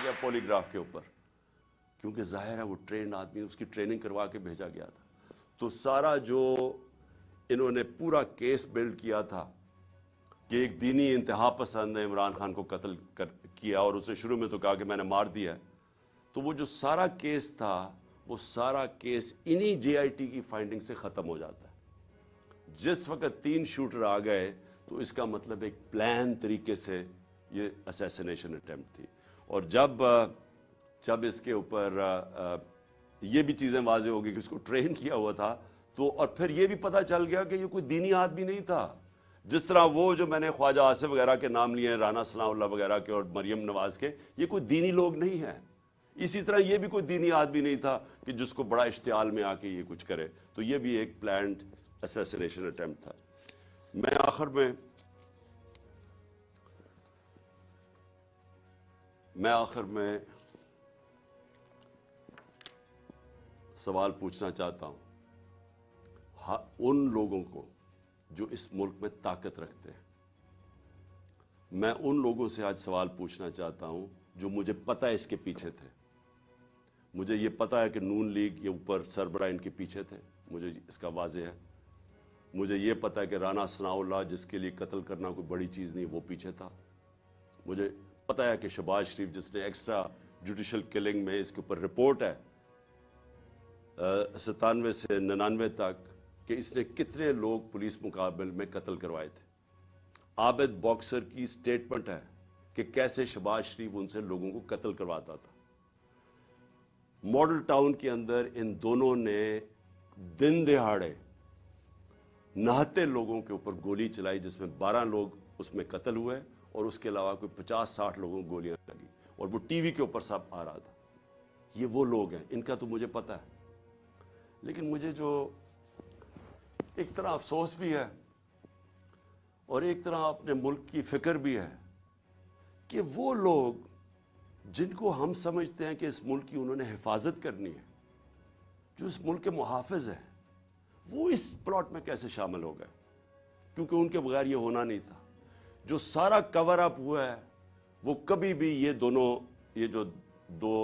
गया पॉलीग्राफ के ऊपर, क्योंकि जाहिर है वो ट्रेन आदमी, उसकी ट्रेनिंग करवा के भेजा गया था। तो सारा जो इन्होंने पूरा केस बिल्ड किया था कि एक दीनी इंतहा पसंद ने इमरान खान को कत्ल किया, और उसने शुरू में तो कहा कि मैंने मार दिया, तो वो जो सारा केस था वो सारा केस इन्हीं जेआईटी की फाइंडिंग से खत्म हो जाता है। जिस वक्त 3 शूटर आ गए तो इसका मतलब एक प्लान तरीके से ये असैसिनेशन अटेम्प्ट थी। और जब इसके ऊपर ये भी चीजें वाज़ेह हो गई कि उसको ट्रेन किया हुआ था, तो और फिर ये भी पता चल गया कि ये कोई दीनी आदमी नहीं था। जिस तरह वो जो मैंने ख्वाजा आसिफ वगैरह के नाम लिए, राना सनाउल्लाह वगैरह के और मरियम नवाज के, ये कोई दीनी लोग नहीं है। इसी तरह ये भी कोई दीनी आदमी नहीं था कि जिसको बड़ा इश्तियाल में आके ये कुछ करे। तो ये भी एक प्लान्ड असैसिनेशन अटेम्प्ट था। मैं आखिर में सवाल पूछना चाहता हूं उन लोगों को जो इस मुल्क में ताकत रखते हैं। मैं उन लोगों से आज सवाल पूछना चाहता हूं जो मुझे पता है इसके पीछे थे। मुझे ये पता है कि नून लीग ये ऊपर सरबराह इनके पीछे थे, मुझे इसका वाज़ेह है। मुझे ये पता है कि राना सनाउल्लाह, जिसके लिए कत्ल करना कोई बड़ी चीज नहीं, वो पीछे था। मुझे पता है कि शहबाज शरीफ, जिसने एक्स्ट्रा जुडिशल किलिंग में, इसके ऊपर रिपोर्ट है 97 से 99 तक, कि इसने कितने लोग पुलिस मुकाबले में कत्ल करवाए थे। आबिद बॉक्सर की स्टेटमेंट है कि कैसे शहबाज शरीफ उनसे लोगों को कत्ल करवाता था। मॉडल टाउन के अंदर इन दोनों ने दिन दिहाड़े नहाते लोगों के ऊपर गोली चलाई, जिसमें 12 लोग उसमें कत्ल हुए और उसके अलावा कोई 50-60 लोगों को गोलियां लगी, और वो टीवी के ऊपर सब आ रहा था। ये वो लोग हैं, इनका तो मुझे पता है। लेकिन मुझे जो एक तरह अफसोस भी है और एक तरह अपने मुल्क की फिक्र भी है कि वो लोग जिनको हम समझते हैं कि इस मुल्क की उन्होंने हिफाजत करनी है, जो इस मुल्क के मुहाफिज हैं, वो इस प्लॉट में कैसे शामिल हो गए, क्योंकि उनके बगैर ये होना नहीं था। जो सारा कवर अप हुआ है वो कभी भी ये जो 2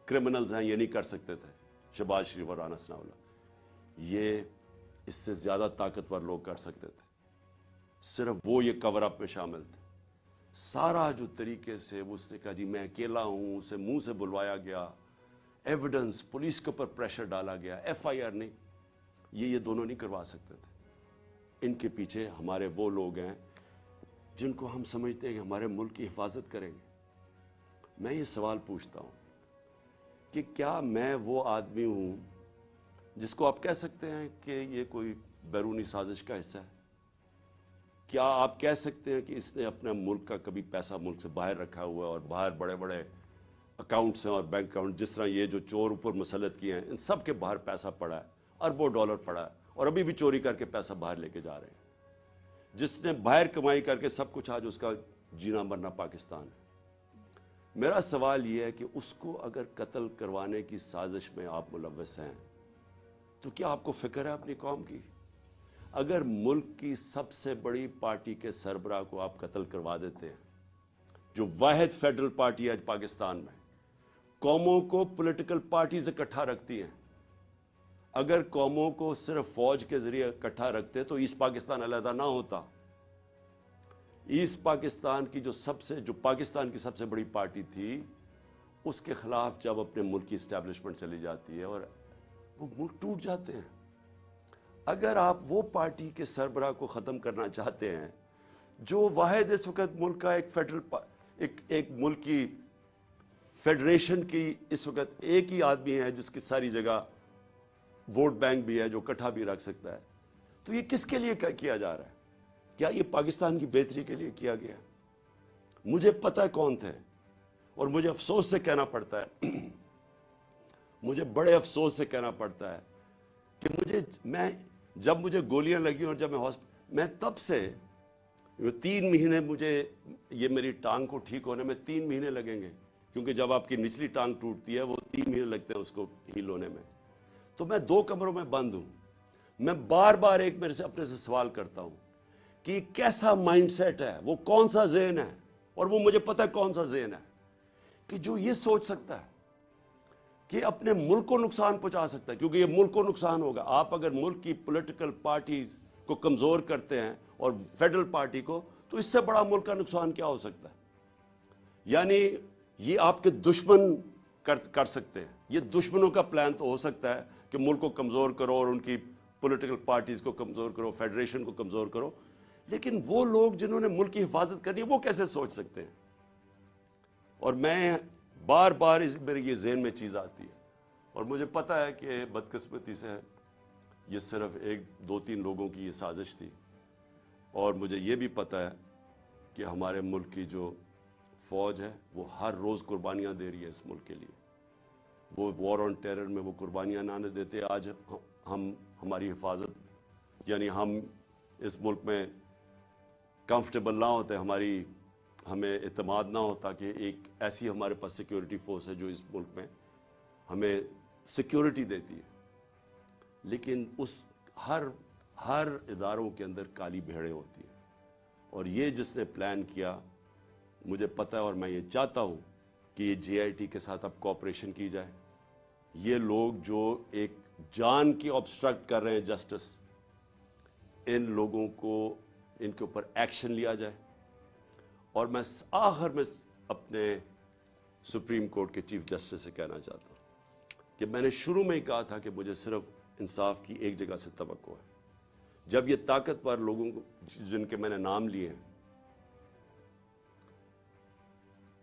क्रिमिनल्स हैं ये नहीं कर सकते थे, शहबाज शरीफ और राना सनाउल्लाह। ये इससे ज्यादा ताकतवर लोग कर सकते थे, सिर्फ वो ये कवर अप में शामिल थे। सारा जो तरीके से उसने कहा जी मैं अकेला हूं, उसे मुंह से बुलवाया गया, एविडेंस, पुलिस के ऊपर प्रेशर डाला गया, एफआईआर नहीं, ये दोनों नहीं करवा सकते थे। इनके पीछे हमारे वो लोग हैं जिनको हम समझते हैं कि हमारे मुल्क की हिफाजत करेंगे। मैं ये सवाल पूछता हूं कि क्या मैं वो आदमी हूं जिसको आप कह सकते हैं कि ये कोई बैरूनी साजिश का हिस्सा है? क्या आप कह सकते हैं कि इसने अपने मुल्क का कभी पैसा मुल्क से बाहर रखा हुआ है और बाहर बड़े बड़े अकाउंट्स हैं और बैंक अकाउंट, जिस तरह ये जो चोर ऊपर मुसल्लत किए हैं, इन सब के बाहर पैसा पड़ा है, अरबों डॉलर पड़ा है, और अभी भी चोरी करके पैसा बाहर लेके जा रहे हैं। जिसने बाहर कमाई करके सब कुछ, आज उसका जीना मरना पाकिस्तान है। मेरा सवाल यह है कि उसको अगर कत्ल करवाने की साजिश में आप मुलव्वस हैं तो क्या आपको फिक्र है अपनी कौम की? अगर मुल्क की सबसे बड़ी पार्टी के सरबराह को आप कत्ल करवा देते हैं, जो वाहिद फेडरल पार्टी आज पाकिस्तान में कौमों को पॉलिटिकल पार्टीज इकट्ठा रखती हैं, अगर कौमों को सिर्फ फौज के जरिए इकट्ठा रखते तो ईस्ट पाकिस्तान अलहदा ना होता। ईस्ट पाकिस्तान की जो पाकिस्तान की सबसे बड़ी पार्टी थी, उसके खिलाफ जब अपने मुल्क की इस्टेब्लिशमेंट चली जाती है और वो मुल्क टूट जाते हैं। अगर आप वो पार्टी के सरबराह को खत्म करना चाहते हैं जो वाहिद इस वक्त मुल्क का एक मुल्क की फेडरेशन की इस वक्त एक ही आदमी है जिसकी सारी जगह वोट बैंक भी है, जो इकट्ठा भी रख सकता है, तो ये किसके लिए किया जा रहा है? क्या ये पाकिस्तान की बेहतरी के लिए किया गया? मुझे पता है कौन थे, और मुझे अफसोस से कहना पड़ता है मुझे बड़े अफसोस से कहना पड़ता है कि जब मुझे गोलियां लगी और जब मैं तब से 3 महीने, मुझे ये मेरी टांग को ठीक होने में 3 महीने लगेंगे, क्योंकि जब आपकी निचली टांग टूटती है वो 3 महीने लगते हैं उसको हील होने में। तो मैं 2 कमरों में बंद हूं। मैं बार बार मेरे से अपने से सवाल करता हूं कि कैसा माइंडसेट है, वो कौन सा ज़हन है, और वो मुझे पता है कौन सा ज़हन है کہ جو یہ سوچ سکتا ہے کہ اپنے ملک کو نقصان پہنچا سکتا ہے، کیونکہ یہ ملک کو نقصان ہوگا. آپ اگر ملک کی پولیٹیکل پارٹیز کو کمزور کرتے ہیں اور فیڈرل پارٹی کو، تو اس سے بڑا ملک کا نقصان کیا ہو سکتا ہے؟ یعنی یہ آپ کے دشمن کر سکتے ہیں. یہ دشمنوں کا پلان تو ہو سکتا ہے کہ ملک کو کمزور کرو اور ان کی پولیٹیکل پارٹیز کو کمزور کرو، فیڈریشن کو کمزور کرو، لیکن وہ لوگ جنہوں نے ملک کی حفاظت کرنی ہے وہ کیسے سوچ سکتے ہیں؟ اور میں بار بار میرے یہ ذہن میں چیز آتی ہے، اور مجھے پتا ہے کہ بدقسمتی سے یہ صرف ایک دو تین لوگوں کی یہ سازش تھی، اور مجھے یہ بھی پتا ہے کہ ہمارے ملک کی جو فوج ہے وہ ہر روز قربانیاں دے رہی ہے اس ملک کے لیے. وہ وار آن ٹیرر میں وہ قربانیاں نہ دیتے آج ہم ہماری حفاظت، یعنی ہم اس ملک میں کمفرٹیبل نہ ہوتے، ہمیں اعتماد نہ ہوتا کہ ایک ایسی ہمارے پاس سیکیورٹی فورس ہے جو اس ملک میں ہمیں سیکیورٹی دیتی ہے. لیکن اس ہر اداروں کے اندر کالی بھیڑیں ہوتی ہیں، اور یہ جس نے پلان کیا، مجھے پتا ہے اور میں یہ چاہتا ہوں کہ یہ جے آئی ٹی کے ساتھ اب کوآپریشن کی جائے. یہ لوگ جو ایک جان کی آبسٹرکٹ کر رہے ہیں جسٹس، ان لوگوں کو ان کے اوپر ایکشن لیا جائے. اور میں آخر میں اپنے سپریم کورٹ کے چیف جسٹس سے کہنا چاہتا ہوں کہ میں نے شروع میں ہی کہا تھا کہ مجھے صرف انصاف کی ایک جگہ سے توقع ہے. جب یہ طاقتور لوگوں کو جن کے میں نے نام لیے ہیں،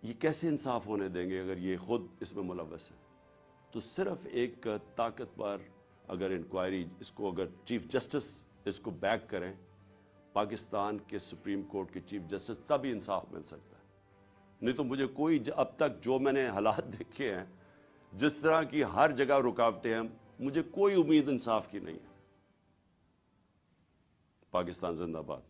یہ کیسے انصاف ہونے دیں گے اگر یہ خود اس میں ملوث ہے؟ تو صرف ایک طاقتور اگر انکوائری، اس کو اگر چیف جسٹس اس کو بیک کریں، پاکستان کے سپریم کورٹ کے چیف جسٹس، تب ہی انصاف مل سکتا ہے. نہیں تو مجھے کوئی اب تک جو میں نے حالات دیکھے ہیں، جس طرح کی ہر جگہ رکاوٹیں ہیں، مجھے کوئی امید انصاف کی نہیں ہے. پاکستان زندہ باد.